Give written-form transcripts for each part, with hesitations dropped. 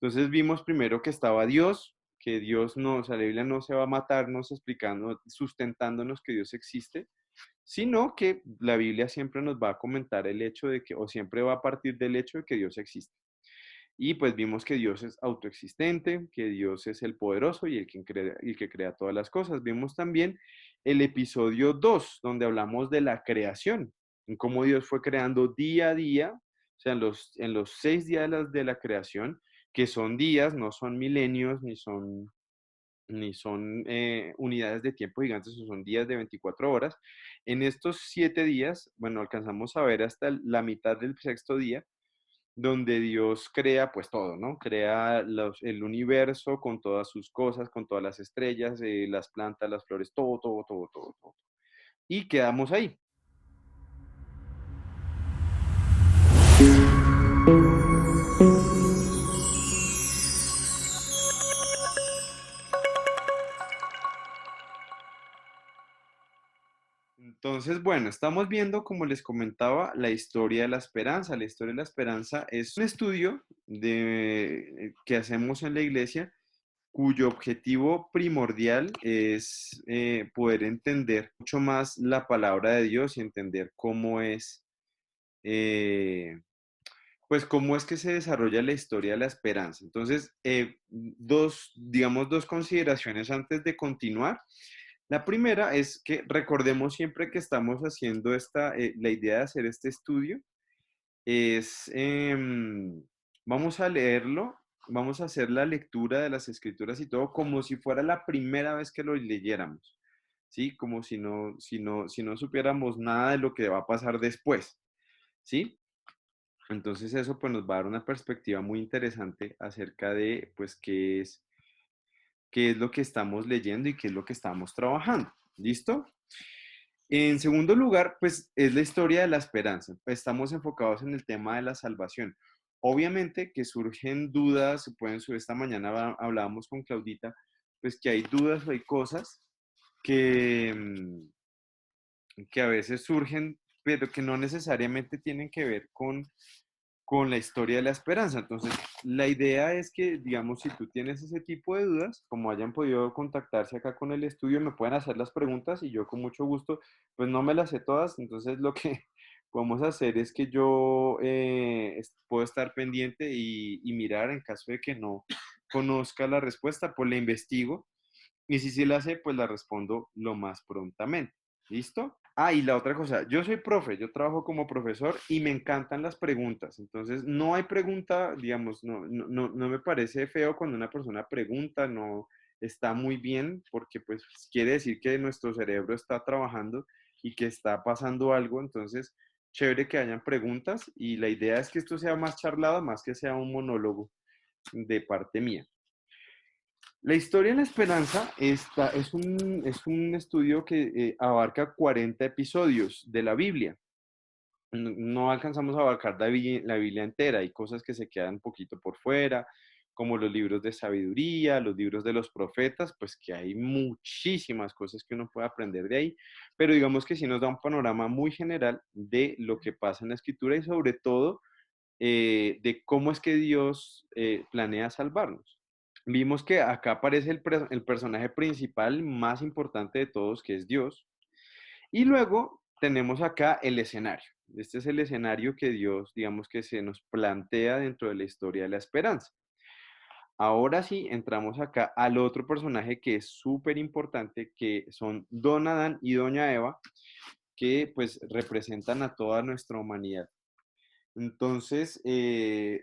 Entonces vimos primero que estaba Dios, que Dios no, o sea, la Biblia no se va a matarnos explicando, sustentándonos que Dios existe, sino que la Biblia siempre nos va a comentar el hecho de que, o siempre va a partir del hecho de que Dios existe. Y pues vimos que Dios es autoexistente, que Dios es el poderoso y el que crea todas las cosas. Vimos también el episodio 2 donde hablamos de la creación, en cómo Dios fue creando día a día, o sea, en los 6 días de la creación, que son días, no son milenios, ni son unidades de tiempo gigantes, son días de 24 horas. En estos 7 días, bueno, alcanzamos a ver hasta la mitad del sexto día, donde Dios crea pues todo, ¿no? Crea el universo con todas sus cosas, con todas las estrellas, las plantas, las flores, todo, todo, todo, todo, todo. Y quedamos ahí. Entonces, bueno, estamos viendo, como les comentaba, la historia de la esperanza. La historia de la esperanza es un estudio que hacemos en la iglesia cuyo objetivo primordial es poder entender mucho más la palabra de Dios y entender eh, pues cómo es que se desarrolla la historia de la esperanza. Entonces, digamos, dos consideraciones antes de continuar. La primera es que recordemos siempre que estamos haciendo la idea de hacer este estudio es, vamos a leerlo, vamos a hacer la lectura de las escrituras y todo como si fuera la primera vez que lo leyéramos, ¿sí? Como si no supiéramos nada de lo que va a pasar después, ¿sí? Entonces eso pues nos va a dar una perspectiva muy interesante acerca de pues qué es lo que estamos leyendo y qué es lo que estamos trabajando. ¿Listo? En segundo lugar, pues es la historia de la esperanza. Estamos enfocados en el tema de la salvación. Obviamente que surgen dudas, esta mañana hablábamos con Claudita, pues que hay dudas o hay cosas que, que a veces surgen, pero que no necesariamente tienen que ver con la historia de la esperanza. Entonces, la idea es que, digamos, si tú tienes ese tipo de dudas, como hayan podido contactarse acá con el estudio, me pueden hacer las preguntas y yo con mucho gusto, pues no me las sé todas, entonces lo que podemos hacer es que yo puedo estar pendiente y mirar en caso de que no conozca la respuesta, pues la investigo y si sí la sé, pues la respondo lo más prontamente. ¿Listo? Ah, y la otra cosa, yo soy profe, yo trabajo como profesor y me encantan las preguntas. Entonces, no hay pregunta, digamos, no me parece feo cuando una persona pregunta, no está muy bien porque pues quiere decir que nuestro cerebro está trabajando y que está pasando algo. Entonces, chévere que hayan preguntas y la idea es que esto sea más charlado, más que sea un monólogo de parte mía. La historia de la esperanza es un estudio que abarca 40 episodios de la Biblia. No alcanzamos a abarcar la Biblia entera, hay cosas que se quedan un poquito por fuera, como los libros de sabiduría, los libros de los profetas, pues que hay muchísimas cosas que uno puede aprender de ahí, pero digamos que sí nos da un panorama muy general de lo que pasa en la escritura y sobre todo de cómo es que Dios planea salvarnos. Vimos que acá aparece el personaje principal más importante de todos, que es Dios. Y luego tenemos acá el escenario. Este es el escenario que Dios, digamos que se nos plantea dentro de la historia de la esperanza. Ahora sí, entramos acá al otro personaje que es súper importante, que son Don Adán y Doña Eva, que pues representan a toda nuestra humanidad. Entonces,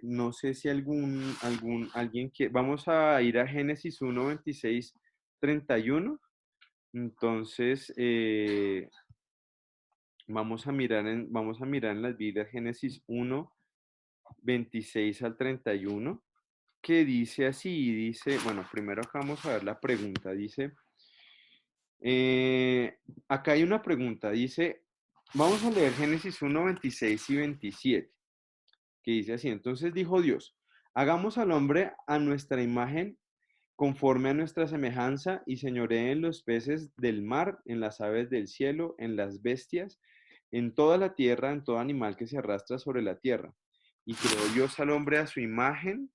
no sé si alguien que, vamos a ir a Génesis 1, 26, 31. Entonces, vamos a mirar en las Biblias Génesis 1, 26 al 31, que dice así, dice, bueno, primero acá vamos a ver la pregunta, dice, acá hay una pregunta, dice, vamos a leer Génesis 1, 26 y 27, que dice así, entonces dijo Dios, hagamos al hombre a nuestra imagen, conforme a nuestra semejanza, y señoree en los peces del mar, en las aves del cielo, en las bestias, en toda la tierra, en todo animal que se arrastra sobre la tierra. Y creó Dios al hombre a su imagen,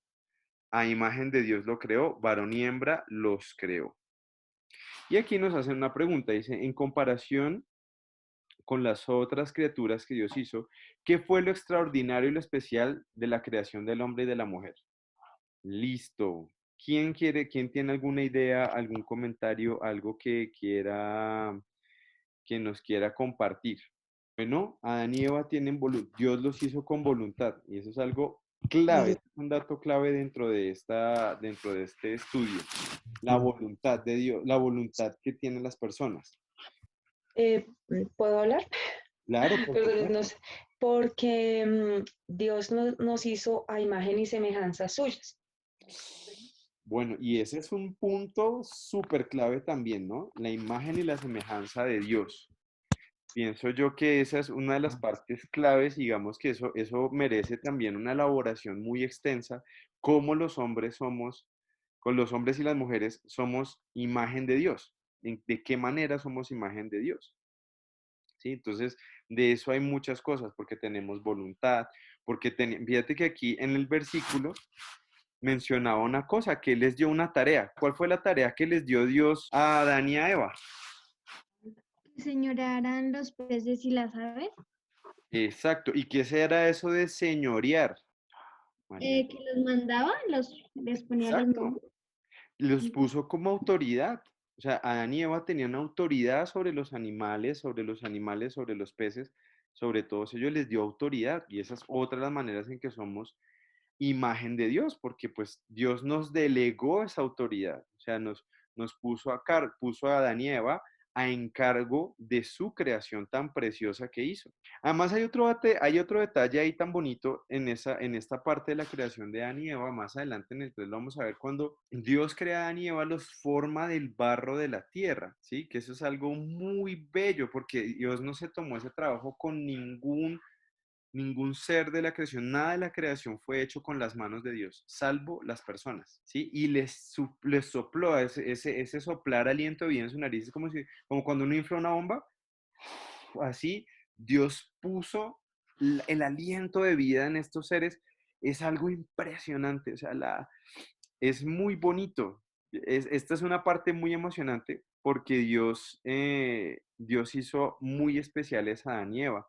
a imagen de Dios lo creó, varón y hembra los creó. Y aquí nos hacen una pregunta, dice, en comparación con las otras criaturas que Dios hizo, ¿qué fue lo extraordinario y lo especial de la creación del hombre y de la mujer? Listo. ¿Quién tiene alguna idea, algún comentario, algo que quiera, que nos quiera compartir? Bueno, Adán y Eva tienen voluntad, Dios los hizo con voluntad, y eso es algo clave, es un dato clave dentro de este estudio, la voluntad de Dios, la voluntad que tienen las personas. Eh, ¿Puedo hablar? Claro, por Perdón, no supuesto. sé, porque Dios nos hizo a imagen y semejanza suyas. Bueno, y ese es un punto súper clave también, ¿no? La imagen y la semejanza de Dios. Pienso yo que esa es una de las partes claves, digamos que eso merece también una elaboración muy extensa, cómo los hombres somos, con los hombres y las mujeres somos imagen de Dios, de qué manera somos imagen de Dios, ¿sí? Entonces, de eso hay muchas cosas, porque tenemos voluntad, fíjate que aquí en el versículo mencionaba una cosa, que les dio una tarea. ¿Cuál fue la tarea que les dio Dios a Adán y a Eva? Señorarán los peces y las aves, Exacto. ¿Y qué será eso de señorear, Mariana? que los mandaba, les ponía los Exacto. nombres. Los puso como autoridad. O sea, Adán y Eva tenían autoridad sobre los animales, sobre los animales, sobre los peces, sobre todos ellos les dio autoridad. Y esa es otra de las maneras en que somos imagen de Dios, porque pues Dios nos delegó esa autoridad. O sea, nos puso a Adán y Eva a encargo de su creación tan preciosa que hizo. Además, hay otro detalle ahí tan bonito en esta parte de la creación de Adán y Eva. Más adelante en el 3 lo vamos a ver cuando Dios crea a Adán y Eva, los forma del barro de la tierra, ¿sí? Que eso es algo muy bello porque Dios no se tomó ese trabajo con ningún ser de la creación, nada de la creación fue hecho con las manos de Dios, salvo las personas, ¿sí? Y les sopló ese soplar aliento de vida en su nariz, es como cuando uno infla una bomba, así Dios puso el aliento de vida en estos seres, es algo impresionante, o sea, es muy bonito. Esta es una parte muy emocionante porque Dios hizo muy especiales a Adán y Eva.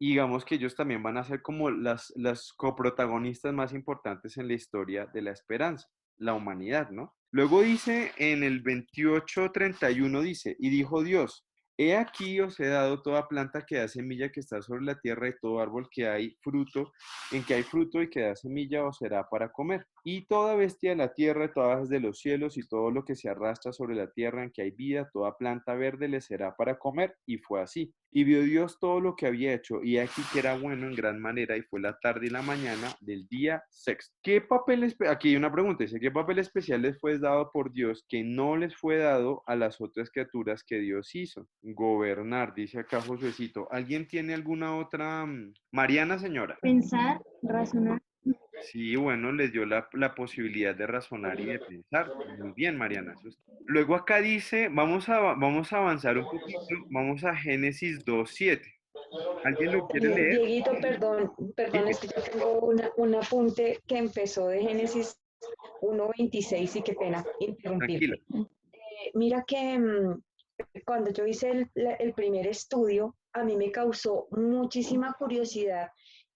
Y digamos que ellos también van a ser como las coprotagonistas más importantes en la historia de la esperanza, la humanidad, ¿no? Luego dice en el 28:31 dice, y dijo Dios, he aquí os he dado toda planta que da semilla que está sobre la tierra y todo árbol que hay fruto, en que hay fruto y que da semilla os será para comer. Y toda bestia de la tierra, todas aves de los cielos y todo lo que se arrastra sobre la tierra en que hay vida, toda planta verde le será para comer. Y fue así. Y vio Dios todo lo que había hecho, y aquí que era bueno en gran manera, y fue la tarde y la mañana del día sexto. Aquí hay una pregunta, dice, ¿qué papel especial les fue dado por Dios que no les fue dado a las otras criaturas que Dios hizo? Gobernar, dice acá Josuecito. ¿Alguien tiene alguna otra? Mariana, señora. Pensar, razonar. Sí, bueno, les dio la posibilidad de razonar y de pensar. Muy bien, Mariana. Luego acá dice, vamos a avanzar un poquito, vamos a Génesis 2:7. ¿Alguien lo quiere leer? Dieguito, perdón, perdón, Dime, es que yo tengo un apunte que empezó de Génesis 1:26 y qué pena tranquila. interrumpirte. Mira que cuando yo hice el primer estudio, a mí me causó muchísima curiosidad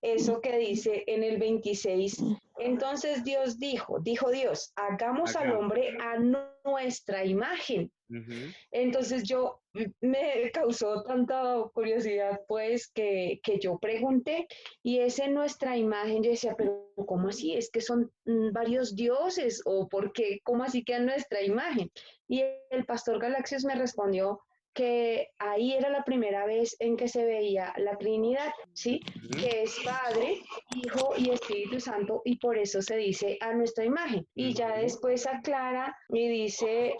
eso que dice en el 26. Entonces Dios dijo Dios, hagamos al Hagamos. hombre a nuestra imagen. Ujú. Entonces yo me causó tanta curiosidad pues que yo pregunté y es en nuestra imagen. Yo decía, pero ¿cómo así? ¿Es que son varios dioses o por qué? ¿Cómo así que a nuestra imagen? Y el pastor Galaxios me respondió que ahí era la primera vez en que se veía la Trinidad, ¿sí? Ujú. Que es Padre, Hijo y Espíritu Santo y por eso se dice a nuestra imagen. Y ya Ujú. después aclara y dice,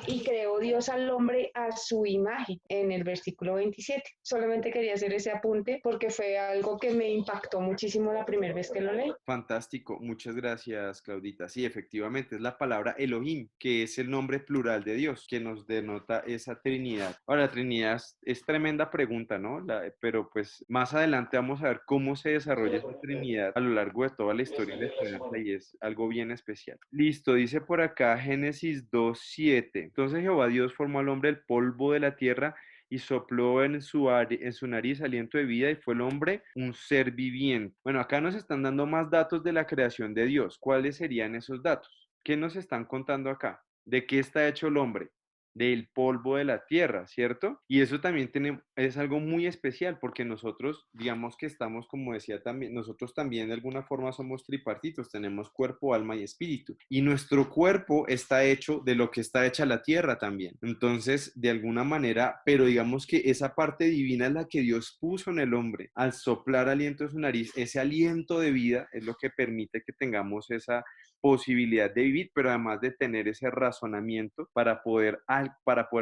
y creó Dios al hombre a su imagen en el versículo 27. Solamente quería hacer ese apunte porque fue algo que me impactó muchísimo la primera vez que lo leí. Fantástico, muchas gracias, Claudita. Sí, efectivamente, es la palabra Elohim, que es el nombre plural de Dios, que nos denota esa Trinidad Trinidad. Ahora, la Trinidad es tremenda pregunta, ¿no? Pero pues más adelante vamos a ver cómo se desarrolla esa Trinidad a lo largo de toda la historia de la esperanza y es algo bien especial. Listo, dice por acá Génesis 2:7. Entonces Jehová Dios formó al hombre del polvo de la tierra y sopló en su nariz aliento de vida y fue el hombre un ser viviente. Bueno, acá nos están dando más datos de la creación de Dios. ¿Cuáles serían esos datos? ¿Qué nos están contando acá? ¿De qué está hecho el hombre? Del polvo de la tierra, ¿cierto? Y eso también es algo muy especial porque nosotros, digamos que estamos, como decía también, nosotros también de alguna forma somos tripartitos, tenemos cuerpo, alma y espíritu. Y nuestro cuerpo está hecho de lo que está hecha la tierra también. Entonces, de alguna manera, pero digamos que esa parte divina es la que Dios puso en el hombre. Al soplar aliento en su nariz, ese aliento de vida es lo que permite que tengamos esa posibilidad de vivir, pero además de tener ese razonamiento para poder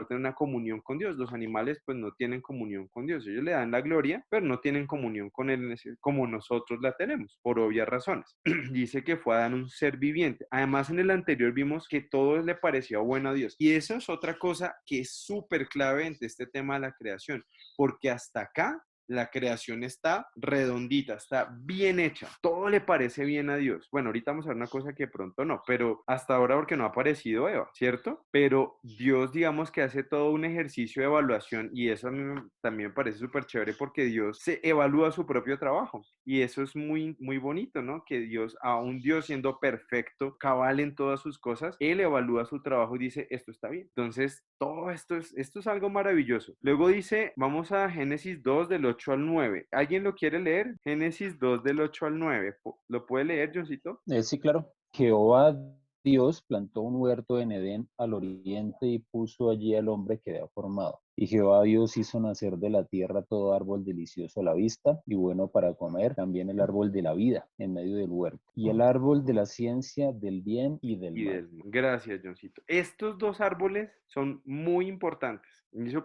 tener una comunión con Dios. Los animales pues no tienen comunión con Dios, ellos le dan la gloria, pero no tienen comunión con Él como nosotros la tenemos, por obvias razones. Dice que fue Adán un ser viviente. Además en el anterior vimos que todo le parecía bueno a Dios. Y eso es otra cosa que es súper clave en este tema de la creación, porque hasta acá la creación está redondita, está bien hecha, todo le parece bien a Dios. Bueno, ahorita vamos a ver una cosa que pronto no, pero hasta ahora porque no ha aparecido Eva, ¿cierto? Pero Dios, digamos que hace todo un ejercicio de evaluación y eso a mí también me parece súper chévere porque Dios se evalúa su propio trabajo y eso es muy, muy bonito, ¿no? Que Dios, aún Dios siendo perfecto, cabal en todas sus cosas, Él evalúa su trabajo y dice, esto está bien. Entonces, todo esto es algo maravilloso. Luego dice, vamos a Génesis 2 del 8 al 9. ¿Alguien lo quiere leer? Génesis 2 del 8 al 9. ¿Lo puede leer, Johncito? Sí, claro. Jehová Dios plantó un huerto en Edén al oriente y puso allí al hombre que había formado. Y Jehová Dios hizo nacer de la tierra todo árbol delicioso a la vista y bueno para comer, también el árbol de la vida en medio del huerto, y el árbol de la ciencia del bien y del mal. Gracias, Johncito. Estos dos árboles son muy importantes.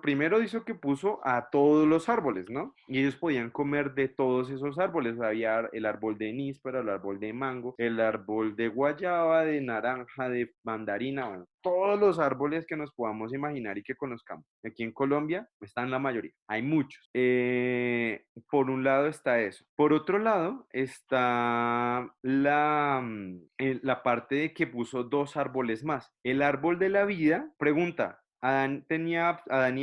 Primero dijo que puso a todos los árboles, ¿no? Y ellos podían comer de todos esos árboles. Había el árbol de níspero, el árbol de mango, el árbol de guayaba, de naranja, de mandarina, bueno, todos los árboles que nos podamos imaginar y que conozcamos. Aquí en Colombia están la mayoría, hay muchos. Por un lado está eso. Por otro lado está la parte de que puso dos árboles más. El árbol de la vida, pregunta, ¿Adán y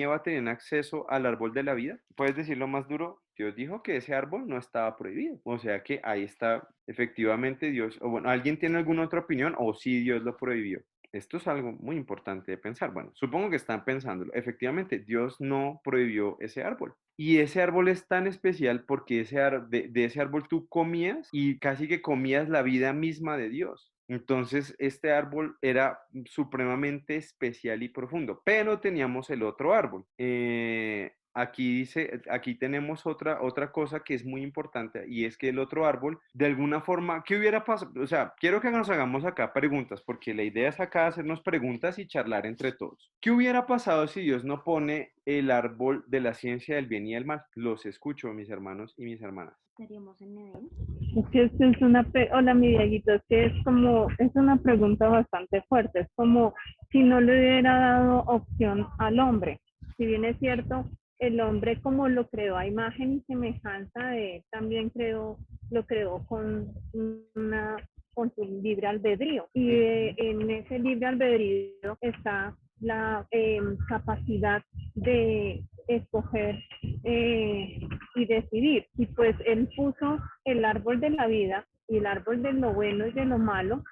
Eva tenían acceso al árbol de la vida? ¿Puedes decirlo más duro? Dios dijo que ese árbol no estaba prohibido. O sea que ahí está, efectivamente Dios, o bueno, ¿alguien tiene alguna otra opinión? O sí, Dios lo prohibió. Esto es algo muy importante de pensar. Bueno, supongo que están pensándolo. Efectivamente, Dios no prohibió ese árbol. Y ese árbol es tan especial porque de ese árbol tú comías y casi que comías la vida misma de Dios. Entonces, este árbol era supremamente especial y profundo, pero teníamos el otro árbol. Aquí tenemos otra cosa que es muy importante y es que el otro árbol, de alguna forma, ¿qué hubiera pasado? O sea, quiero que nos hagamos acá preguntas, porque la idea es acá hacernos preguntas y charlar entre todos. ¿Qué hubiera pasado si Dios no pone el árbol de la ciencia del bien y del mal? Los escucho, mis hermanos y mis hermanas. Estaríamos en Edén. Es que esto es hola mi Dieguito, es que es una pregunta bastante fuerte, es como si no le hubiera dado opción al hombre. Si bien es cierto, el hombre como lo creó a imagen y semejanza de él, también lo creó con su libre albedrío. Y en ese libre albedrío está la capacidad de escoger y decidir. Y pues él puso el árbol de la vida y el árbol de lo bueno y de lo malo.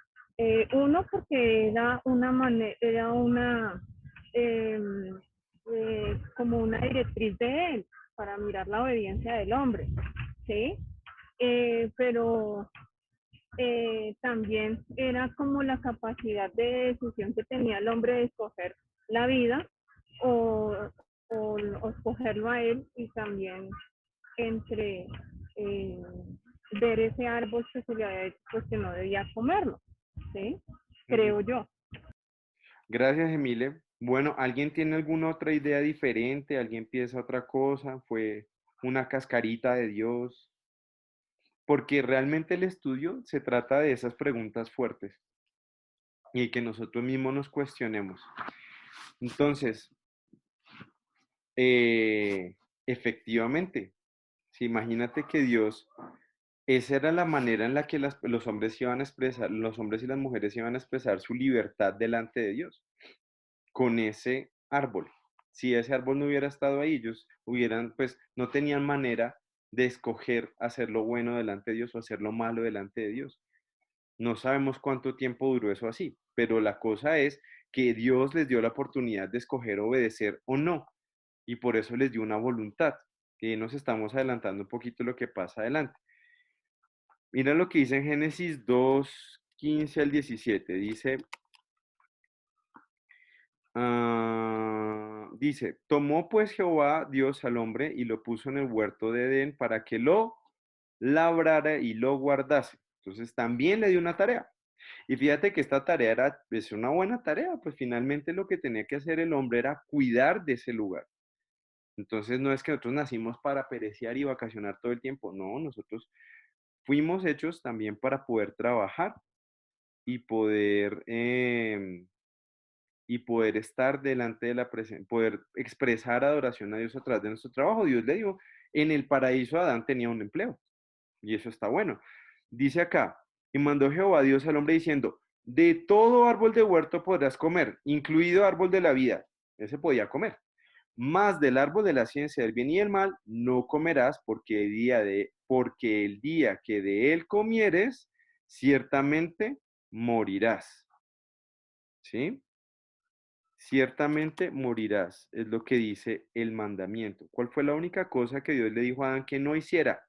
Uno porque era como una directriz de él para mirar la obediencia del hombre, ¿sí? Pero también era como la capacidad de decisión que tenía el hombre de escoger la vida o escogerlo a él, y también entre ver ese árbol que se le había dicho pues que no debía comerlo, ¿sí? Creo yo. Gracias, Emile. Bueno, ¿alguien tiene alguna otra idea diferente? ¿Alguien piensa otra cosa? ¿Fue una cascarita de Dios? Porque realmente el estudio se trata de esas preguntas fuertes y que nosotros mismos nos cuestionemos. Entonces, Eh, efectivamente, sí, imagínate que Dios, esa era la manera en la que los hombres iban a expresar, los hombres y las mujeres iban a expresar su libertad delante de Dios, con ese árbol. Si ese árbol no hubiera estado ahí, ellos hubieran, pues, no tenían manera de escoger hacer lo bueno delante de Dios o hacer lo malo delante de Dios. No sabemos cuánto tiempo duró eso así, pero la cosa es que Dios les dio la oportunidad de escoger obedecer o no, y por eso les dio una voluntad, que nos estamos adelantando un poquito lo que pasa adelante. Mira lo que dice en Génesis 2:15 al 17. Dice, tomó pues Jehová Dios al hombre y lo puso en el huerto de Edén para que lo labrara y lo guardase. Entonces también le dio una tarea. Y fíjate que esta tarea era, es una buena tarea, pues finalmente lo que tenía que hacer el hombre era cuidar de ese lugar. Entonces no es que nosotros nacimos para perecear y vacacionar todo el tiempo, no, nosotros fuimos hechos también para poder trabajar y poder estar delante de la presencia, poder expresar adoración a Dios a través de nuestro trabajo. Dios le dijo, en el paraíso Adán tenía un empleo y eso está bueno. Dice acá, y mandó Jehová Dios al hombre diciendo, de todo árbol de huerto podrás comer, incluido árbol de la vida. Ese podía comer. Más del árbol de la ciencia del bien y el mal no comerás, porque el día que de él comieres, ciertamente morirás. ¿Sí? Ciertamente morirás, es lo que dice el mandamiento. ¿Cuál fue la única cosa que Dios le dijo a Adán que no hiciera?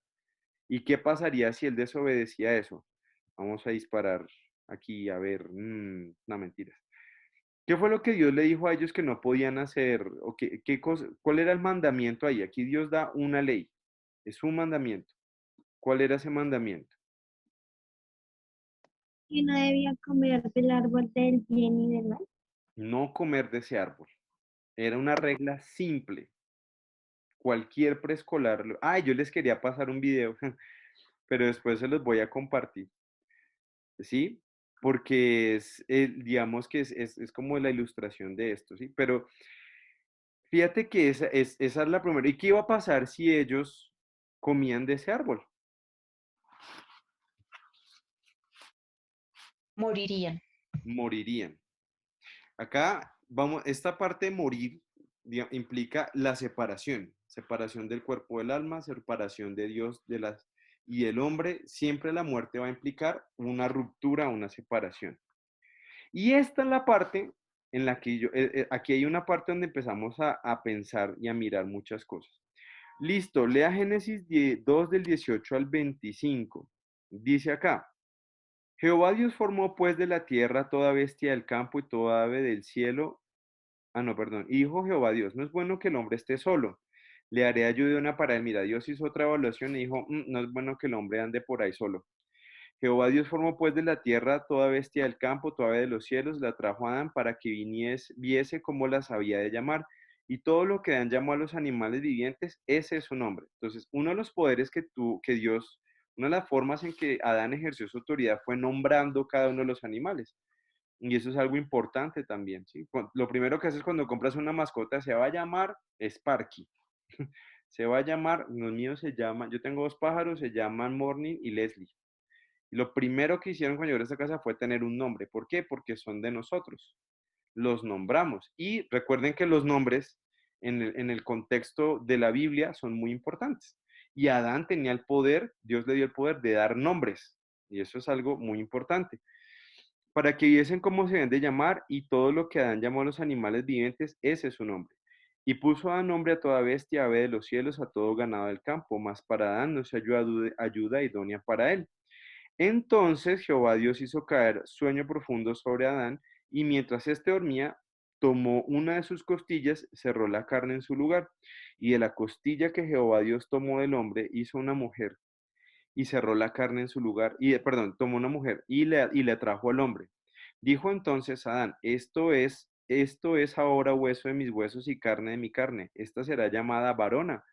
¿Y qué pasaría si él desobedecía eso? Vamos a disparar aquí a ver, no mentiras. ¿Qué fue lo que Dios le dijo a ellos que no podían hacer? ¿O qué cosa, cuál era el mandamiento ahí? Aquí Dios da una ley, es un mandamiento. ¿Cuál era ese mandamiento? Que no debía comer del árbol del bien y del mal. No comer de ese árbol. Era una regla simple. Cualquier preescolar. Yo les quería pasar un video, pero después se los voy a compartir. ¿Sí? Porque digamos que es como la ilustración de esto, ¿sí? Pero fíjate que esa es la primera. ¿Y qué iba a pasar si ellos comían de ese árbol? Morirían. Morirían. Acá vamos, esta parte de morir implica la separación, separación del cuerpo del alma, separación de Dios y el hombre. Siempre la muerte va a implicar una ruptura, una separación. Y esta es la parte en la que aquí hay una parte donde empezamos a pensar y a mirar muchas cosas. Listo, lea Génesis 2 del 18 al 25. Dice acá, Jehová Dios formó pues de la tierra toda bestia del campo y toda ave del cielo. No, perdón. Y dijo Jehová Dios, no es bueno que el hombre esté solo. Le haré ayuda para él. Mira, Dios hizo otra evaluación y dijo, no es bueno que el hombre ande por ahí solo. Jehová Dios formó pues de la tierra toda bestia del campo, toda ave de los cielos, la trajo a Adán para que viese cómo las había de llamar. Y todo lo que Dan llamó a los animales vivientes, ese es su nombre. Entonces, uno de los poderes que Dios, una de las formas en que Adán ejerció su autoridad fue nombrando cada uno de los animales. Y eso es algo importante también, ¿sí? Lo primero que haces cuando compras una mascota se va a llamar Sparky. Se va a llamar, los míos se llaman, yo tengo dos pájaros, se llaman Morning y Leslie. Y lo primero que hicieron cuando llegaron a esta casa fue tener un nombre. ¿Por qué? Porque son de nosotros. Los nombramos. Y recuerden que los nombres en el contexto de la Biblia son muy importantes. Y Adán tenía el poder, Dios le dio el poder de dar nombres. Y eso es algo muy importante para que viesen cómo se deben de llamar, y todo lo que Adán llamó a los animales vivientes, ese es su nombre. Y puso Adán nombre a toda bestia, ave de los cielos, a todo ganado del campo, mas para Adán no se halló ayuda idónea para él. Entonces Jehová Dios hizo caer sueño profundo sobre Adán, y mientras éste dormía, tomó una de sus costillas, cerró la carne en su lugar, y de la costilla que Jehová Dios tomó del hombre, hizo una mujer, y cerró la carne en su lugar, perdón, tomó una mujer y le trajo al hombre. Dijo entonces Adán, esto es ahora hueso de mis huesos y carne de mi carne. Esta será llamada varona.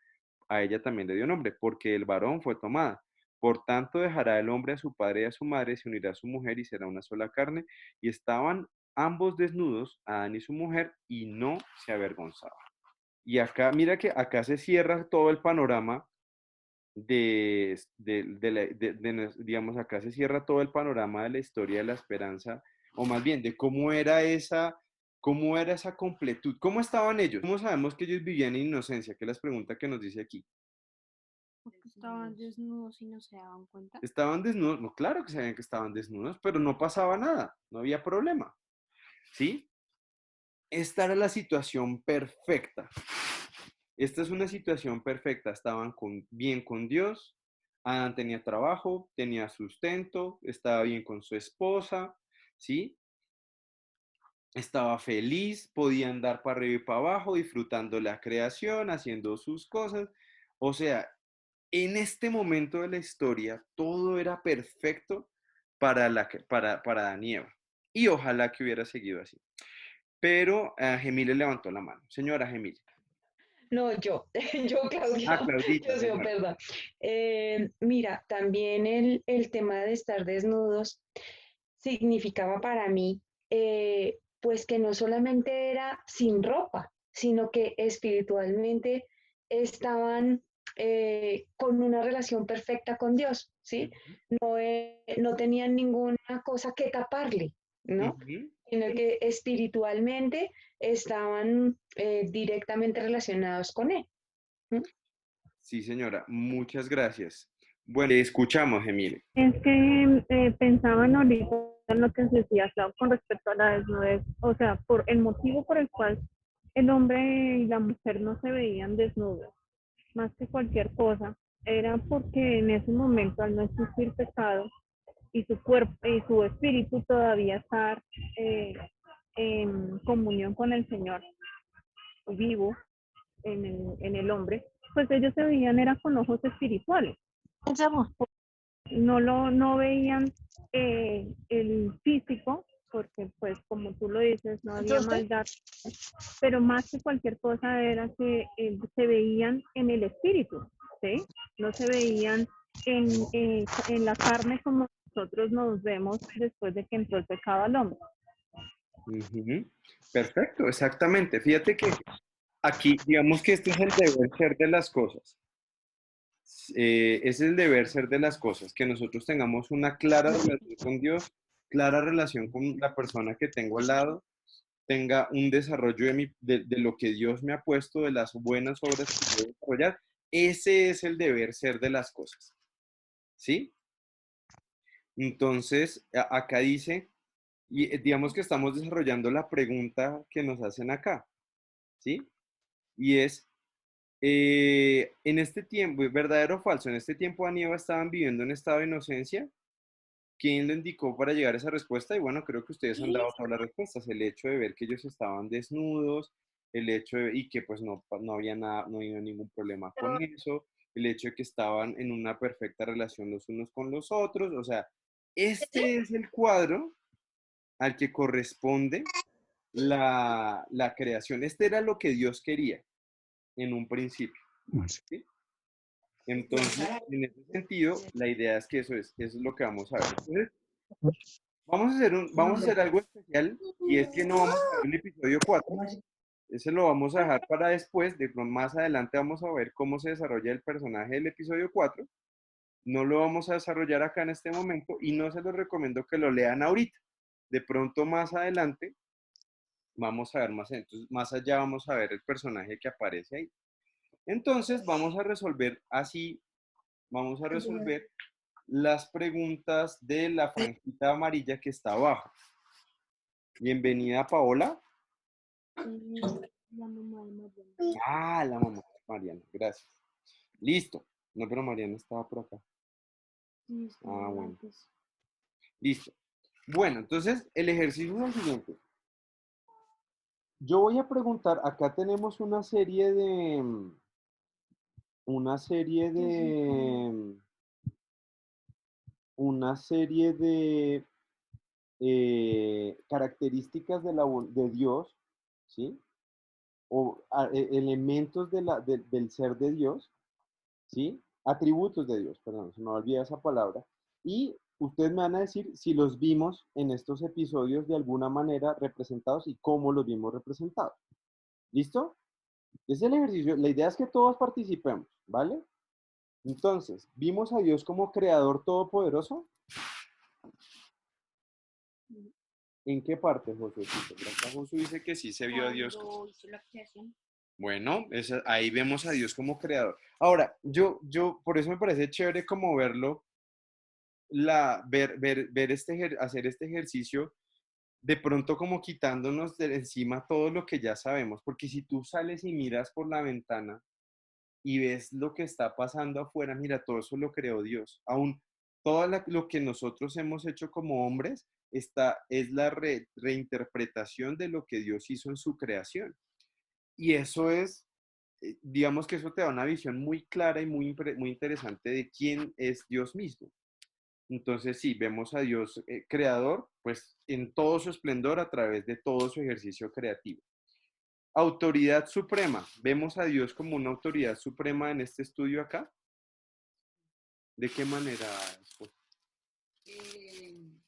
A ella también le dio nombre, porque el varón fue tomada. Por tanto, dejará el hombre a su padre y a su madre, se unirá a su mujer y será una sola carne. Y estaban ambos desnudos, Adán y su mujer, y no se avergonzaban. Y acá, mira que acá se cierra todo el panorama digamos, acá se cierra todo el panorama de la historia de la esperanza, o más bien de cómo era esa completud, cómo estaban ellos, cómo sabemos que ellos vivían en inocencia, que es la pregunta que nos dice aquí. Porque estaban desnudos y no se daban cuenta. Estaban desnudos, no, claro que sabían que estaban desnudos, pero no pasaba nada, no había problema, ¿sí? Esta era la situación perfecta. Esta es una situación perfecta. Estaban bien con Dios. Adán tenía trabajo, tenía sustento, estaba bien con su esposa, ¿sí? Estaba feliz, podía andar para arriba y para abajo, disfrutando la creación, haciendo sus cosas. O sea, en este momento de la historia, todo era perfecto para Adán y Eva. Y ojalá que hubiera seguido así. Pero Gemile levantó la mano. Señora Gemile. No, yo, yo, Ah, Claudia, Claudita, yo, señora. perdón. Mira, también el tema de estar desnudos significaba para mí, pues que no solamente era sin ropa, sino que espiritualmente estaban con una relación perfecta con Dios, ¿sí? No tenían ninguna cosa que taparle, ¿no? Ujú. Sino que espiritualmente estaban directamente relacionados con Él. ¿Mm? Sí, señora, muchas gracias. Bueno, le escuchamos, Emile. Es que pensaban ahorita en lo que se decía, Clau, con respecto a la desnudez, o sea, por el motivo por el cual el hombre y la mujer no se veían desnudos, más que cualquier cosa, era porque en ese momento, al no existir pecado y su cuerpo y su espíritu todavía estar eh, en comunión con el Señor vivo en el hombre, pues ellos se veían era con ojos espirituales. No veían el físico, porque pues como tú lo dices, no había maldad, pero más que cualquier cosa era que se veían en el espíritu, ¿sí? No se veían en la carne como nosotros nos vemos después de que entró el pecado al hombre. Ujú. Perfecto, exactamente. Fíjate que aquí, digamos que este es el deber ser de las cosas. Es el deber ser de las cosas, que nosotros tengamos una clara relación con Dios, clara relación con la persona que tengo al lado, tenga un desarrollo de lo que Dios me ha puesto, de las buenas obras que quiero desarrollar. Ese es el deber ser de las cosas, ¿sí? Entonces, acá dice, y digamos que estamos desarrollando la pregunta que nos hacen acá, ¿sí? Y es, en este tiempo, ¿verdadero o falso? En este tiempo Adán y Eva estaban viviendo en estado de inocencia. ¿Quién lo indicó para llegar a esa respuesta? Y bueno, creo que ustedes han dado todas las respuestas. El hecho de ver que ellos estaban desnudos, el hecho y que pues no había nada, no había ningún problema con eso, el hecho de que estaban en una perfecta relación los unos con los otros. O sea, este es el cuadro al que corresponde la creación. Este era lo que Dios quería en un principio, ¿sí? Entonces, en ese sentido, la idea es que eso es lo que vamos a ver. Entonces, vamos a hacer algo especial y es que no vamos a ver el episodio 4. Ese lo vamos a dejar para después, más adelante vamos a ver cómo se desarrolla el personaje del episodio 4. No lo vamos a desarrollar acá en este momento y no se los recomiendo que lo lean ahorita. De pronto más adelante vamos a ver más, entonces más allá vamos a ver el personaje que aparece ahí. Entonces vamos a resolver así, vamos a resolver las preguntas de la franjita amarilla que está abajo. Bienvenida, Paola. La mamá de Mariana. Ah, la mamá de Mariana, gracias. Listo. No, pero Mariana estaba por acá. Sí, es que Ah, no, bueno. pues, Listo. Bueno, entonces el ejercicio es el siguiente. Yo voy a preguntar, acá tenemos una serie de, una serie de características de Dios, ¿sí? O elementos del ser de Dios, ¿sí? Atributos de Dios, perdón, se me olvida esa palabra. Y ustedes me van a decir si los vimos en estos episodios de alguna manera representados y cómo los vimos representados. ¿Listo? Es el ejercicio. La idea es que todos participemos, ¿vale? Entonces, ¿vimos a Dios como creador todopoderoso? ¿En qué parte, Josué? Por acá Josué dice que sí se vio a Dios. Cuando hizo la creación. Bueno, ahí vemos a Dios como creador. Ahora, por eso me parece chévere como verlo, ver hacer este ejercicio, de pronto como quitándonos de encima todo lo que ya sabemos, porque si tú sales y miras por la ventana y ves lo que está pasando afuera, mira, todo eso lo creó Dios. Aún lo que nosotros hemos hecho como hombres es la reinterpretación de lo que Dios hizo en su creación. Y eso es, digamos que eso te da una visión muy clara y muy interesante de quién es Dios mismo. Entonces, sí, vemos a Dios creador, pues en todo su esplendor a través de todo su ejercicio creativo. Autoridad suprema. ¿Vemos a Dios como una autoridad suprema en este estudio acá? ¿De qué manera?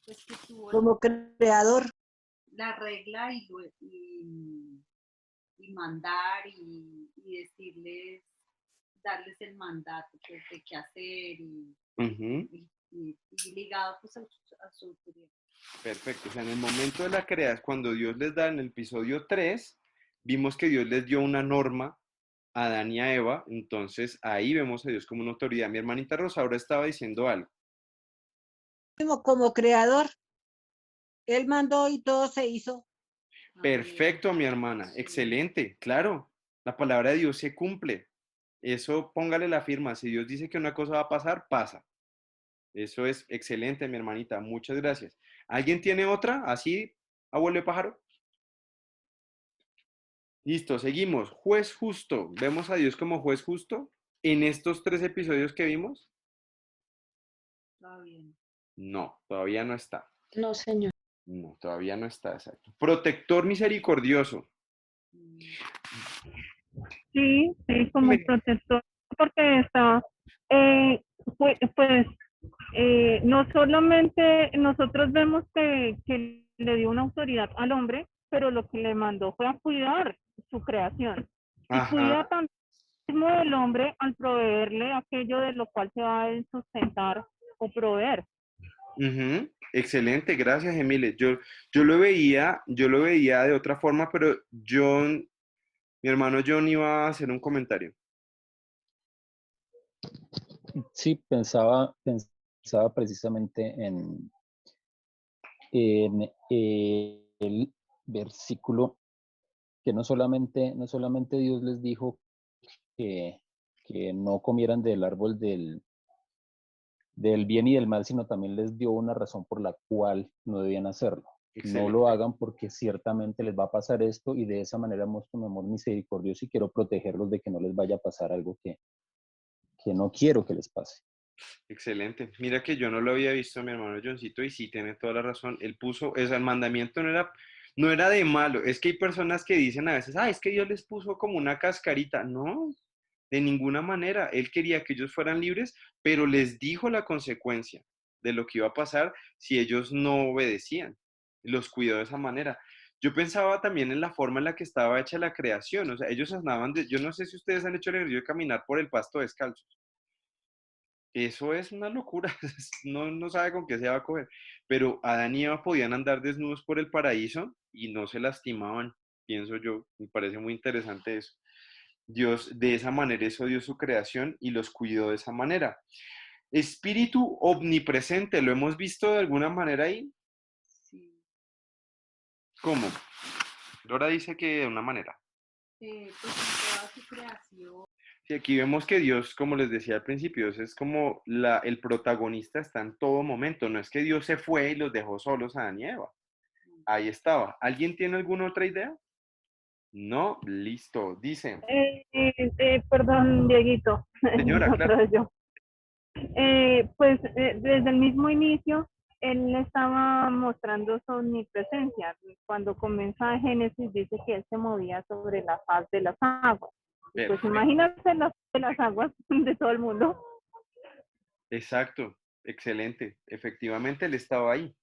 Pues que tuvo Como creador. la regla y mandar y decirles, darles el mandato pues, de qué hacer Ujú. y ligado pues a su autoridad. Perfecto. O sea, en el momento de la creación, cuando Dios les da en el episodio 3, vimos que Dios les dio una norma a Adán y a Eva. Entonces, ahí vemos a Dios como una autoridad. Mi hermanita Rosaura estaba diciendo algo. Como creador. Él mandó y todo se hizo. Perfecto, mi hermana. Excelente. Claro, la palabra de Dios se cumple. Eso póngale la firma. Si Dios dice que una cosa va a pasar, pasa. Eso es excelente, mi hermanita. Muchas gracias. ¿Alguien tiene otra? Así, abuelo de pájaro. Listo, seguimos. Juez justo. ¿Vemos a Dios como juez justo en estos 3 episodios que vimos? Todavía no. No, todavía no está. No, señor. No, todavía no está, exacto. Protector misericordioso. Sí, sí, como protector, porque está, eh, pues, no solamente nosotros vemos que le dio una autoridad al hombre, pero lo que le mandó fue a cuidar su creación y cuida Ajá. también del hombre al proveerle aquello de lo cual se va a sustentar o proveer. Ujú. Excelente, gracias, Emile. Yo lo veía de otra forma, pero mi hermano John iba a hacer un comentario. Sí, pensaba precisamente en el versículo que no solamente Dios les dijo que, que no comieran del árbol del bien y del mal, sino también les dio una razón por la cual no debían hacerlo. No lo Excelente, hagan porque ciertamente les va a pasar esto y de esa manera muestro mi amor misericordioso y quiero protegerlos de que no les vaya a pasar algo que no quiero que les pase. excelente. Mira que yo no lo había visto, mi hermano Johncito, y sí tiene toda la razón. Él puso, el mandamiento no era de malo. Es que hay personas que dicen a veces, es que Dios les puso como una cascarita. No, de ninguna manera. Él quería que ellos fueran libres, pero les dijo la consecuencia de lo que iba a pasar si ellos no obedecían. Los cuidó de esa manera. Yo pensaba también en la forma en la que estaba hecha la creación. O sea, ellos andaban yo no sé si ustedes han hecho el ejercicio de caminar por el pasto descalzos. Eso es una locura, no sabe con qué se va a coger. Pero Adán y Eva podían andar desnudos por el paraíso y no se lastimaban, pienso yo. Me parece muy interesante eso. Dios, de esa manera, eso dio su creación y los cuidó de esa manera. Espíritu omnipresente, ¿lo hemos visto de alguna manera ahí? Sí. ¿Cómo? Dora dice que de una manera. Pues en toda su creación. Sí, aquí vemos que Dios, como les decía al principio, Dios es como el protagonista está en todo momento. No es que Dios se fue y los dejó solos a Adán y Eva. Ahí estaba. ¿Alguien tiene alguna otra idea? No, listo. Dice, Perdón, Dieguito, señora, otra claro. vez yo. Desde el mismo inicio, él estaba mostrando su omnipresencia. Cuando comienza Génesis, dice que él se movía sobre la faz de las aguas. Pues Perfecto. imagínate las aguas de todo el mundo. Exacto. Excelente. Efectivamente, él estaba ahí.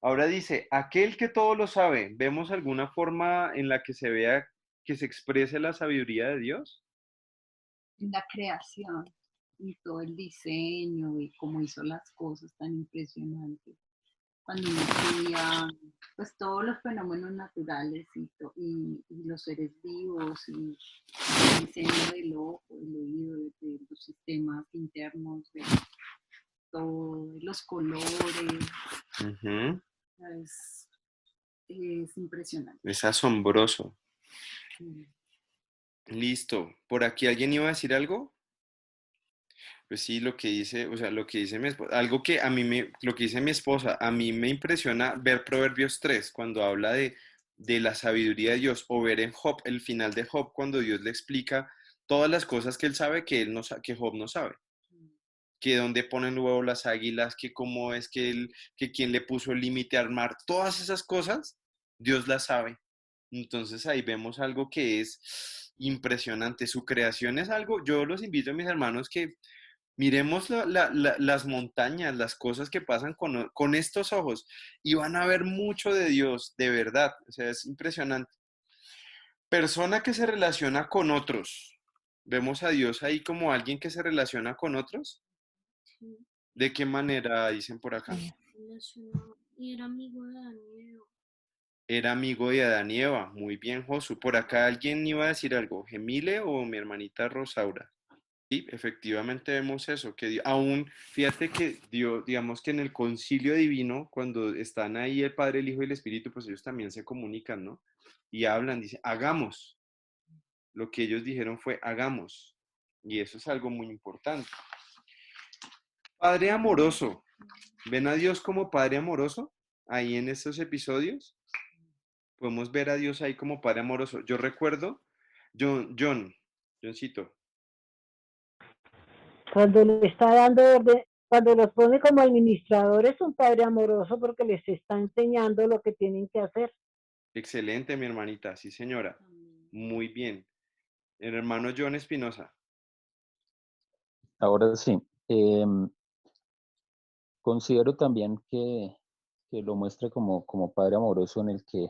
Ahora dice, aquel que todo lo sabe. ¿Vemos alguna forma en la que se vea que se exprese la sabiduría de Dios? La creación y todo el diseño y cómo hizo las cosas tan impresionantes. Cuando uno estudia pues todos los fenómenos naturales y los seres vivos y el diseño del ojo, del oído, de los sistemas internos, de todo, de los colores, Ujú. es impresionante. Es asombroso. Mm. Listo. ¿Por aquí alguien iba a decir algo? Pues sí, lo que dice, o sea, lo que dice mi esposa, algo que lo que dice mi esposa, a mí me impresiona ver Proverbios 3 cuando habla de la sabiduría de Dios, o ver en Job, el final de Job, cuando Dios le explica todas las cosas que él sabe que que Job no sabe, que dónde ponen luego las águilas, que cómo es que quién le puso el límite al mar, todas esas cosas, Dios las sabe. Entonces ahí vemos algo que es impresionante. Su creación es algo, yo los invito a mis hermanos que miremos las montañas, las cosas que pasan con estos ojos y van a ver mucho de Dios, de verdad. O sea, es impresionante. Persona que se relaciona con otros. ¿Vemos a Dios ahí como alguien que se relaciona con otros? ¿De qué manera dicen por acá? Y era amigo de Daniel. Era amigo de Adán y Eva. Muy bien, Josu. Por acá alguien iba a decir algo. ¿Gemile o mi hermanita Rosaura? Sí, efectivamente vemos eso, que aún, fíjate que Dios, digamos que en el concilio divino, cuando están ahí el Padre, el Hijo y el Espíritu, pues ellos también se comunican, ¿no? Y hablan, dice, hagamos. Lo que ellos dijeron fue, hagamos. Y eso es algo muy importante. Padre amoroso. ¿Ven a Dios como Padre amoroso? Ahí en estos episodios. Podemos ver a Dios ahí como Padre amoroso. Yo recuerdo, Johncito, Cuando le está dando orden, cuando los pone como administrador, es un padre amoroso porque les está enseñando lo que tienen que hacer. excelente, mi hermanita, sí, señora. Muy bien. El hermano John Espinosa. Ahora sí, considero también que lo muestra como padre amoroso en el que,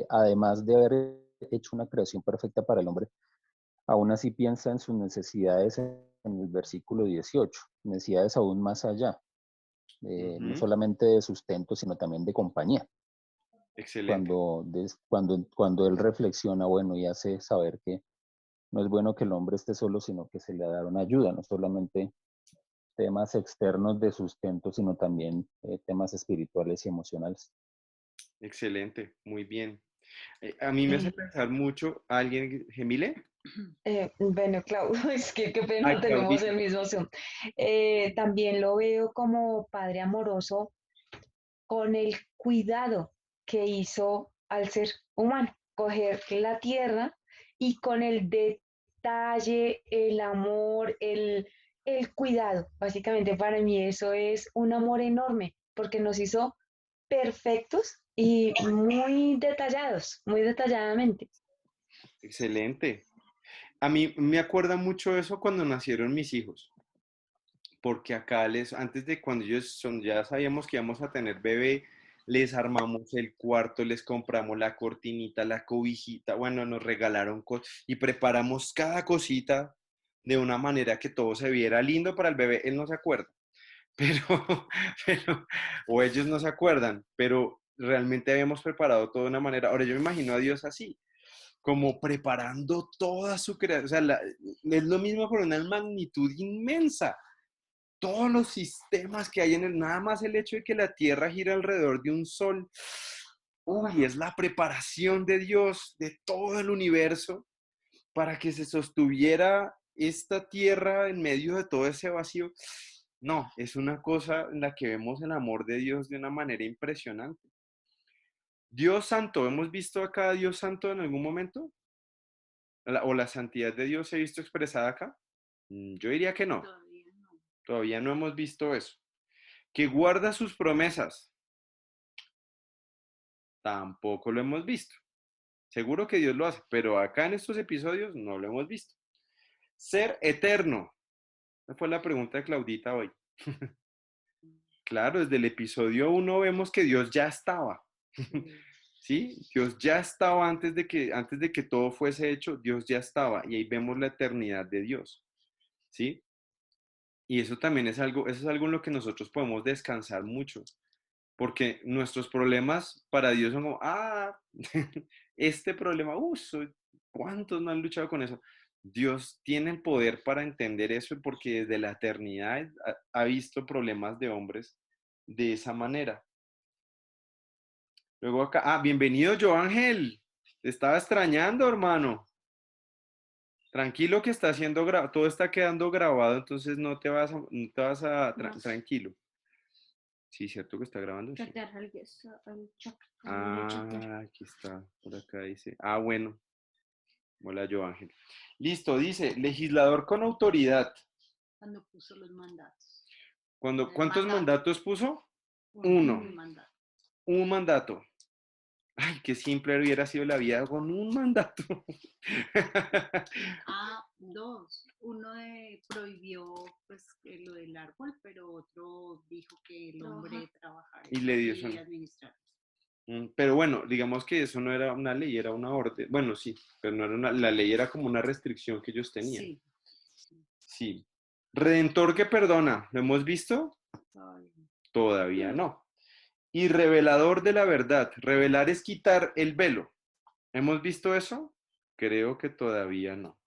además de haber hecho una creación perfecta para el hombre, aún así piensa en sus necesidades en el versículo 18, necesidades aún más allá, no solamente de sustento, sino también de compañía. Excelente. Cuando él reflexiona, bueno, y hace saber que no es bueno que el hombre esté solo, sino que se le da una ayuda, no solamente temas externos de sustento, sino también temas espirituales y emocionales. Excelente. Muy bien. A mí me hace pensar mucho a alguien, Gemile. Bueno, Clau, es que qué Ay, pena, tenemos Claudita. el mismo Zoom. También lo veo como padre amoroso con el cuidado que hizo al ser humano, coger la tierra y con el detalle, el amor, el cuidado. Básicamente para mí eso es un amor enorme porque nos hizo perfectos y muy detallados, muy detalladamente. Excelente. A mí me acuerda mucho eso cuando nacieron mis hijos, porque acá antes de cuando ellos ya sabíamos que íbamos a tener bebé, les armamos el cuarto, les compramos la cortinita, la cobijita, bueno, nos regalaron cosas y preparamos cada cosita de una manera que todo se viera lindo para el bebé. Él no se acuerda, pero, o ellos no se acuerdan, pero realmente habíamos preparado todo de una manera. Ahora yo me imagino a Dios así, como preparando toda su creación, o sea, es lo mismo por una magnitud inmensa. Todos los sistemas que hay nada más el hecho de que la Tierra gira alrededor de un sol, uy, es la preparación de Dios de todo el universo para que se sostuviera esta Tierra en medio de todo ese vacío. No, es una cosa en la que vemos el amor de Dios de una manera impresionante. Dios Santo, ¿hemos visto acá a Dios Santo en algún momento? ¿O la santidad de Dios se ha visto expresada acá? Yo diría que no. Todavía no. Todavía no hemos visto eso. Que guarda sus promesas. Tampoco lo hemos visto. Seguro que Dios lo hace, pero acá en estos episodios no lo hemos visto. Ser eterno. Esa fue la pregunta de Claudita hoy. Claro, desde el episodio 1 vemos que Dios ya estaba. ¿sí? Dios ya estaba antes de que todo fuese hecho, Dios ya estaba, y ahí vemos la eternidad de Dios, ¿sí? Y eso también es algo, eso es algo en lo que nosotros podemos descansar mucho, porque nuestros problemas para Dios son como, este problema, ¿cuántos no han luchado con eso? Dios tiene el poder para entender eso porque desde la eternidad ha visto problemas de hombres de esa manera. Luego acá, bienvenido, Joángel. Te estaba extrañando, hermano. Tranquilo que está haciendo todo está quedando grabado, entonces no te vas tranquilo. Sí, cierto que está grabando, sí. Aquí está, por acá dice. Bueno. Hola, Joángel. Listo, dice, legislador con autoridad. Cuando puso los mandatos. ¿Cuántos mandatos puso? Uno. Un mandato. Ay, qué simple hubiera sido la vida con un mandato. Dos. Uno prohibió pues lo del árbol, pero otro dijo que el hombre trabajara y le dio y eso. administrar. Pero bueno, digamos que eso no era una ley, era una orden. Bueno, sí, pero no era la ley era como una restricción que ellos tenían. Sí. Sí. Redentor que perdona, ¿lo hemos visto? Todavía no. Y revelador de la verdad. Revelar es quitar el velo. ¿Hemos visto eso? Creo que todavía no.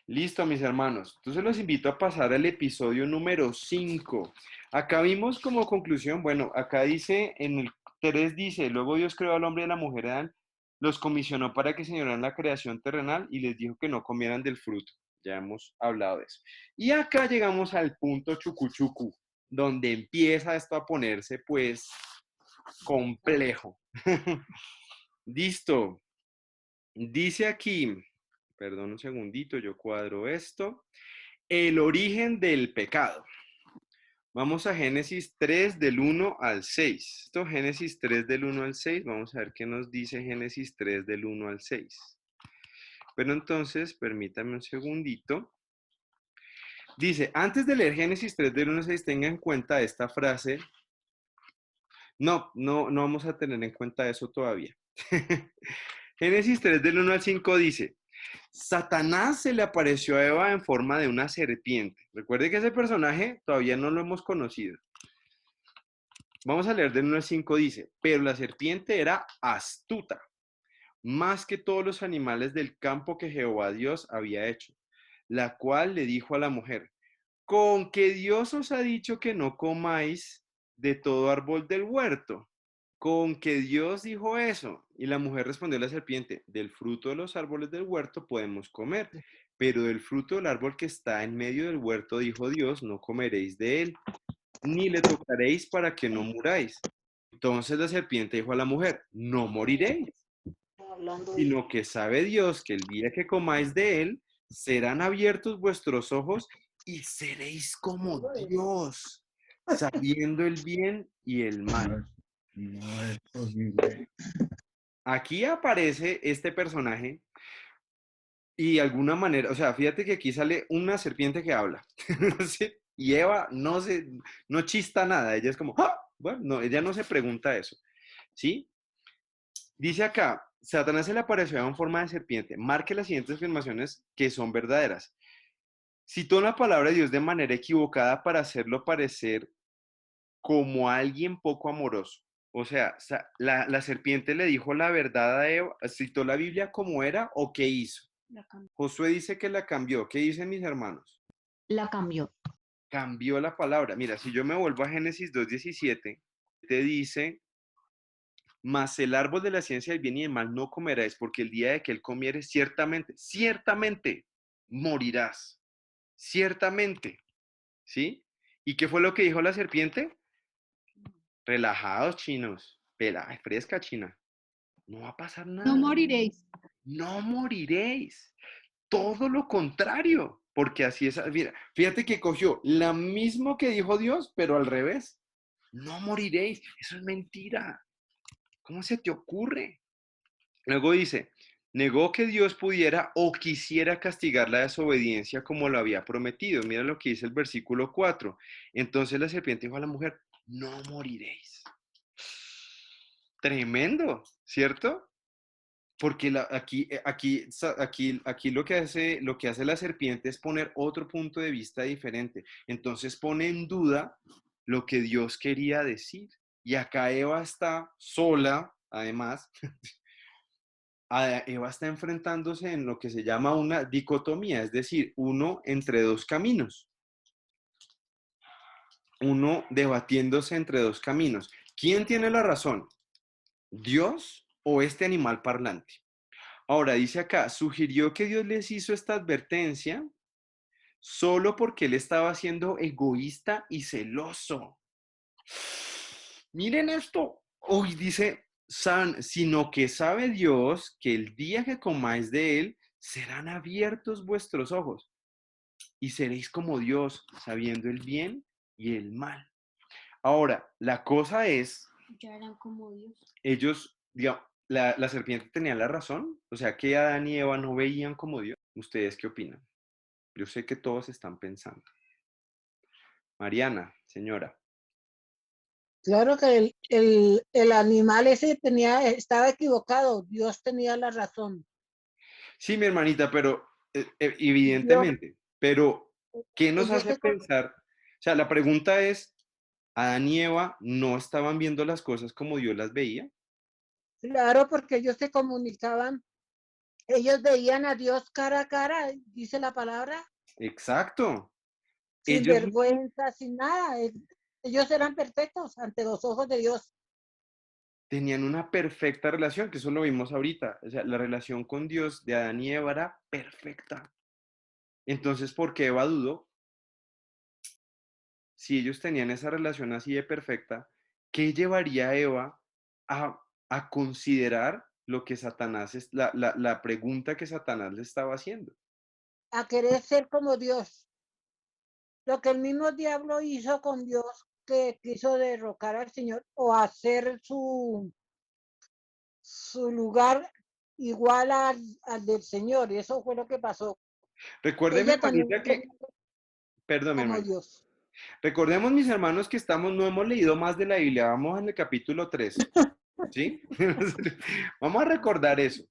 Listo, mis hermanos. Entonces los invito a pasar al episodio número 5. Acá vimos como conclusión, bueno, acá dice, en el 3 dice, luego Dios creó al hombre y a la mujer Adán, los comisionó para que señoraran la creación terrenal y les dijo que no comieran del fruto. Ya hemos hablado de eso. Y acá llegamos al punto chucuchucu, donde empieza esto a ponerse pues complejo. Listo. Dice aquí, perdón un segundito, yo cuadro esto. El origen del pecado. Vamos a Génesis 3 del 1 al 6. Esto Génesis 3 del 1 al 6. Vamos a ver qué nos dice Génesis 3 del 1 al 6. Pero entonces, permítame un segundito. Dice, antes de leer Génesis 3 del 1 al 6, tenga en cuenta esta frase. No vamos a tener en cuenta eso todavía. Génesis 3 del 1 al 5 dice, Satanás se le apareció a Eva en forma de una serpiente. Recuerde que ese personaje todavía no lo hemos conocido. Vamos a leer del 1 al 5, dice, pero la serpiente era astuta, más que todos los animales del campo que Jehová Dios había hecho, la cual le dijo a la mujer, con que Dios os ha dicho que no comáis de todo árbol del huerto. Con que Dios dijo eso. Y la mujer respondió a la serpiente, del fruto de los árboles del huerto podemos comer, pero del fruto del árbol que está en medio del huerto, dijo Dios, no comeréis de él, ni le tocaréis para que no muráis. Entonces la serpiente dijo a la mujer, no moriréis, sino que sabe Dios que el día que comáis de él, serán abiertos vuestros ojos y seréis como Dios, sabiendo el bien y el mal. No es posible. Aquí aparece este personaje y de alguna manera, o sea, fíjate que aquí sale una serpiente que habla, ¿sí? Y Eva no chista nada, ella es como, bueno, no, ella no se pregunta eso, ¿sí? Dice acá, Satanás se le apareció en forma de serpiente, marque las siguientes afirmaciones que son verdaderas. Citó la palabra de Dios de manera equivocada para hacerlo parecer como alguien poco amoroso. O sea, la serpiente le dijo la verdad a Eva, citó la Biblia como era o qué hizo. Josué dice que la cambió. ¿Qué dicen mis hermanos? La cambió. Cambió la palabra. Mira, si yo me vuelvo a Génesis 2:17, te dice, mas el árbol de la ciencia del bien y del mal no comerás, porque el día de que él comieres, ciertamente morirás. Ciertamente. ¿Sí? ¿Y qué fue lo que dijo la serpiente? Relajados, chinos. Fresca, china. No va a pasar nada. No moriréis. No moriréis. Todo lo contrario, porque así es. Mira, fíjate que cogió la mismo que dijo Dios, pero al revés. No moriréis. Eso es mentira. ¿Cómo se te ocurre? Luego dice, negó que Dios pudiera o quisiera castigar la desobediencia como lo había prometido. Mira lo que dice el versículo 4. Entonces la serpiente dijo a la mujer, no moriréis. tremendo, ¿cierto? Porque aquí lo que hace la serpiente es poner otro punto de vista diferente. Entonces pone en duda lo que Dios quería decir. Y acá Eva está sola, además. Eva está enfrentándose en lo que se llama una dicotomía, es decir, uno entre dos caminos. Uno debatiéndose entre dos caminos. ¿Quién tiene la razón? ¿Dios o este animal parlante? Ahora, dice acá, sugirió que Dios les hizo esta advertencia solo porque él estaba siendo egoísta y celoso. Miren esto. Hoy dice, sino que sabe Dios que el día que comáis de él, serán abiertos vuestros ojos y seréis como Dios, sabiendo el bien y el mal. Ahora, la cosa es, Ya eran como Dios. ellos, digamos, la serpiente tenía la razón, o sea que Adán y Eva no veían como Dios. ¿Ustedes qué opinan? Yo sé que todos están pensando. Mariana, señora. Claro que el animal ese estaba equivocado, Dios tenía la razón. Sí, mi hermanita, pero Dios, evidentemente, pero ¿qué nos ellos hace pensar? O sea, la pregunta es, ¿Adán y Eva no estaban viendo las cosas como Dios las veía? claro, porque ellos se comunicaban, ellos veían a Dios cara a cara, dice la palabra, Exacto. sin Ellos vergüenza, sin nada. Ellos eran perfectos ante los ojos de Dios. tenían una perfecta relación, que eso lo vimos ahorita. O sea, la relación con Dios de Adán y Eva era perfecta. Entonces, ¿por qué Eva dudó? Si ellos tenían esa relación así de perfecta, ¿qué llevaría a Eva a considerar lo que Satanás, la pregunta que Satanás le estaba haciendo? A querer ser como Dios. Lo que el mismo diablo hizo con Dios, que quiso derrocar al Señor o hacer su lugar igual al del Señor. Y eso fue lo que pasó. Recuerde, mi Ella también hermanita, que, quería ser perdón, mi como hermanita. Dios. Recordemos, mis hermanos, que no hemos leído más de la Biblia, vamos en el capítulo 3, ¿sí? Vamos a recordar eso.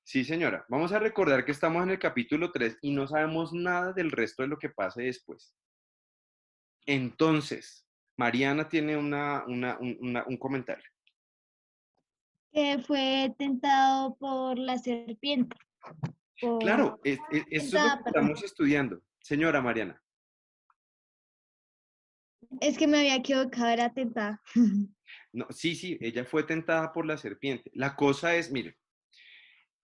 Sí, señora, vamos a recordar que estamos en el capítulo 3 y no sabemos nada del resto de lo que pase después. Entonces, Mariana tiene un comentario. Que fue tentado por la serpiente. Claro, Por... eso es lo que Tentada, perdón. estamos estudiando. Señora Mariana. Es que me había equivocado, era tentada. No, sí, ella fue tentada por la serpiente. La cosa es, mire,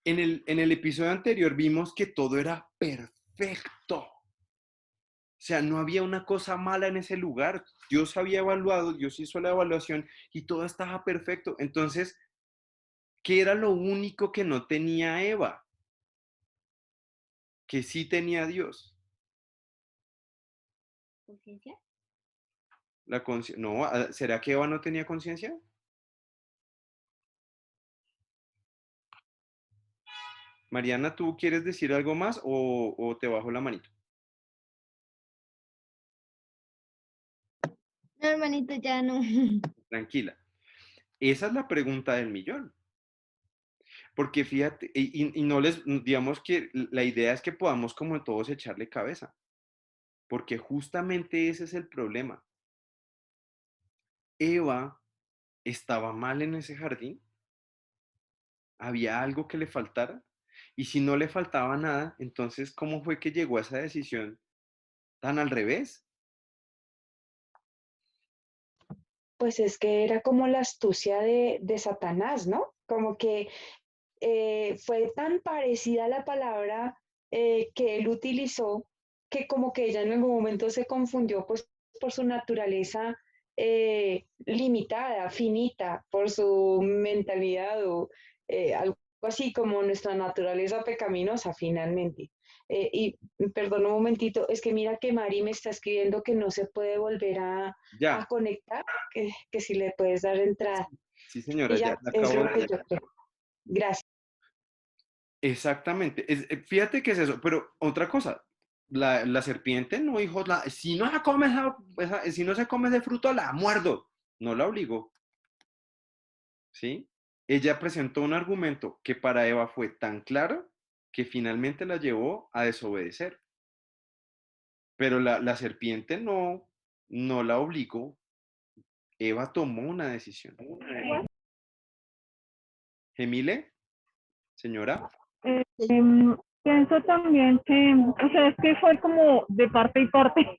en el episodio anterior vimos que todo era perfecto. O sea, no había una cosa mala en ese lugar. Dios había evaluado, Dios hizo la evaluación y todo estaba perfecto. Entonces, ¿qué era lo único que no tenía Eva? Que sí tenía Dios. ¿Conciencia? No, ¿será que Eva no tenía conciencia? Mariana, ¿tú quieres decir algo más o te bajo la manito? No, hermanito, ya no. Tranquila. Esa es la pregunta del millón. Porque fíjate, y no les, digamos que la idea es que podamos como todos echarle cabeza. Porque justamente ese es el problema. Eva estaba mal en ese jardín. ¿Había algo que le faltara? Y si no le faltaba nada, entonces, ¿cómo fue que llegó a esa decisión tan al revés? Pues es que era como la astucia de Satanás, ¿no? Como que fue tan parecida a la palabra que él utilizó que como que ella en algún momento se confundió pues por su naturaleza limitada, finita, por su mentalidad o algo así como nuestra naturaleza pecaminosa finalmente. Y perdón un momentito, es que mira que Mari me está escribiendo que no se puede volver a Ya, conectar, que si le puedes dar entrada. sí Y señora, ya ya, la es acabo lo que de... yo creo. Gracias. Exactamente. Fíjate que es eso, pero otra cosa, la serpiente no dijo, si no se come si no se come ese fruto, la muerdo. No la obligó. ¿sí? Ella presentó un argumento que para Eva fue tan claro que finalmente la llevó a desobedecer. Pero la serpiente no la obligó. Eva tomó una decisión. Gemile, señora. Eh, pienso también que, o sea, es que fue como de parte y parte.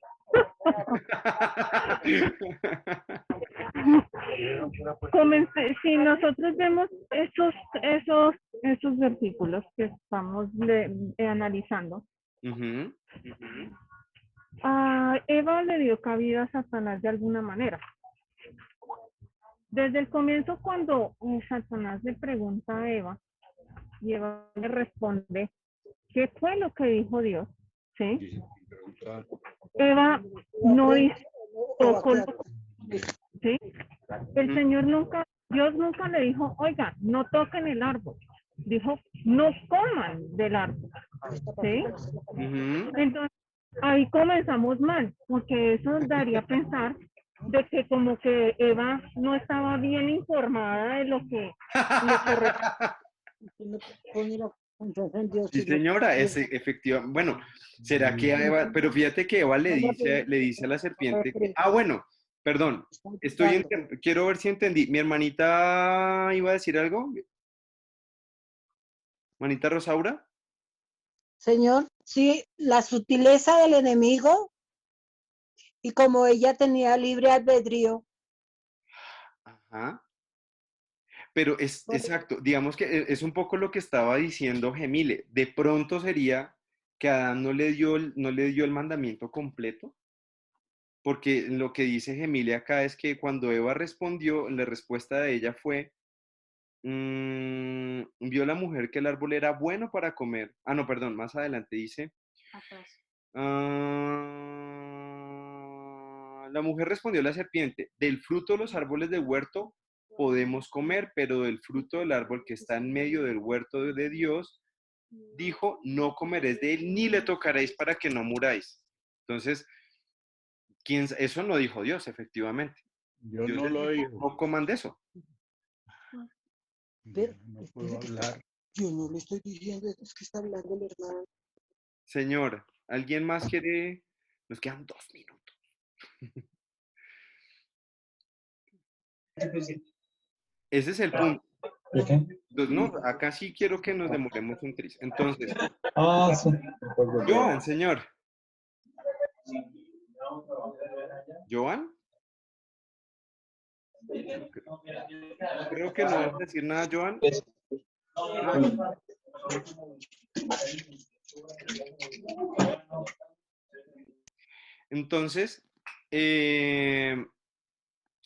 Si nosotros vemos esos versículos que estamos analizando, Ujú, Eva le dio cabida a Satanás de alguna manera. Desde el comienzo, cuando Satanás le pregunta a Eva, y Eva le responde, ¿qué fue lo que dijo Dios? ¿Sí? Eva no dice, tocó, ¿sí? El ujú, Señor nunca, Dios nunca le dijo, oiga, no toquen el árbol. Dijo, no coman del árbol. ¿Sí? ujú. Entonces, ahí comenzamos mal, porque eso daría a pensar de que como que Eva no estaba bien informada de lo que le corresponde. Pone la confianza en Dios Sí, y no. señora, es efectiva. Bueno, ¿será que Eva, pero fíjate que Eva le dice a la serpiente que, bueno, perdón, quiero ver si entendí. ¿Mi hermanita iba a decir algo? ¿Manita Rosaura? Señor, sí, la sutileza del enemigo y como ella tenía libre albedrío. Ajá. Pero es exacto, digamos que es un poco lo que estaba diciendo Gemile. De pronto sería que Adán no le dio el mandamiento completo, porque lo que dice Gemile acá es que cuando Eva respondió, la respuesta de ella fue, vio la mujer que el árbol era bueno para comer. Ah, no, perdón, más adelante dice, la mujer respondió a la serpiente, del fruto de los árboles del huerto podemos comer, pero del fruto del árbol que está en medio del huerto de Dios, dijo, no comeréis de él ni le tocaréis para que no muráis. Entonces, eso no dijo Dios, efectivamente. Yo Dios no les lo dijo, digo. no coman de eso. Pero, No puedo hablar. yo no le estoy diciendo, es que está hablando el hermano. Señor, ¿alguien más quiere? Nos quedan 2 minutos. Ese es el punto. ¿De qué? Entonces, no, acá sí quiero que nos demoremos un tris. Entonces, Ah, sí. Joan, señor. Joan, creo que no vas a decir nada, Joan. Entonces,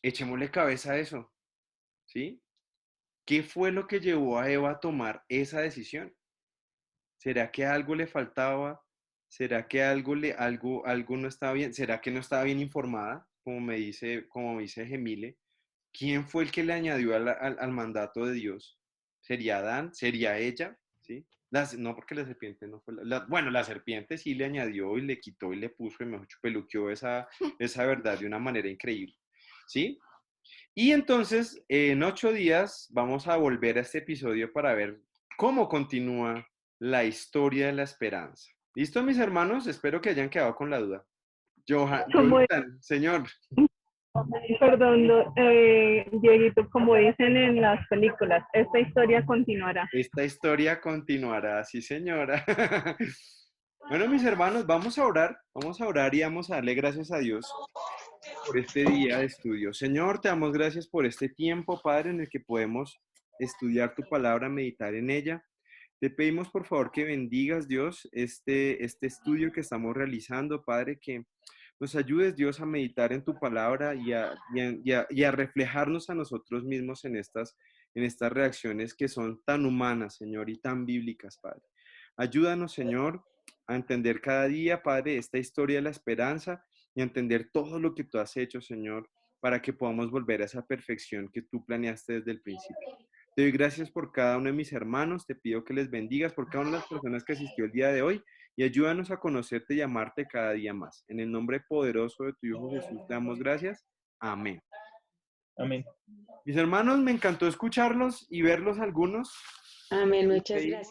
echémosle cabeza a eso, ¿sí? ¿Qué fue lo que llevó a Eva a tomar esa decisión? ¿Será que algo le faltaba? ¿Será que algo no estaba bien? ¿Será que no estaba bien informada? Como dice Gemile. ¿Quién fue el que le añadió al mandato de Dios? ¿Sería Adán? ¿Sería ella? ¿Sí? No, porque la serpiente no fue bueno, la serpiente sí le añadió y le quitó y le puso y mejor peluqueó esa verdad de una manera increíble. ¿Sí? Y entonces, en 8 días vamos a volver a este episodio para ver cómo continúa la historia de la esperanza. ¿Listo, mis hermanos? Espero que hayan quedado con la duda. Como, Jonathan, señor, perdón, Dieguito, como dicen en las películas, esta historia continuará. esta historia continuará, sí, señora. Bueno, mis hermanos, vamos a orar y vamos a darle gracias a Dios por este día de estudio. Señor, te damos gracias por este tiempo, Padre, en el que podemos estudiar tu palabra, meditar en ella. Te pedimos, por favor, que bendigas, Dios, este estudio que estamos realizando, Padre, que nos ayudes, Dios, a meditar en tu palabra y a reflejarnos a nosotros mismos en estas reacciones que son tan humanas, Señor, y tan bíblicas, Padre. Ayúdanos, Señor, a entender cada día, Padre, esta historia de la esperanza y a entender todo lo que tú has hecho, Señor, para que podamos volver a esa perfección que tú planeaste desde el principio. Te doy gracias por cada uno de mis hermanos, te pido que les bendigas por cada una de las personas que asistió el día de hoy y ayúdanos a conocerte y amarte cada día más. En el nombre poderoso de tu Hijo Jesús te damos gracias. Amén. Amén. Mis hermanos, me encantó escucharlos y verlos algunos. Amén, muchas Increíble. gracias.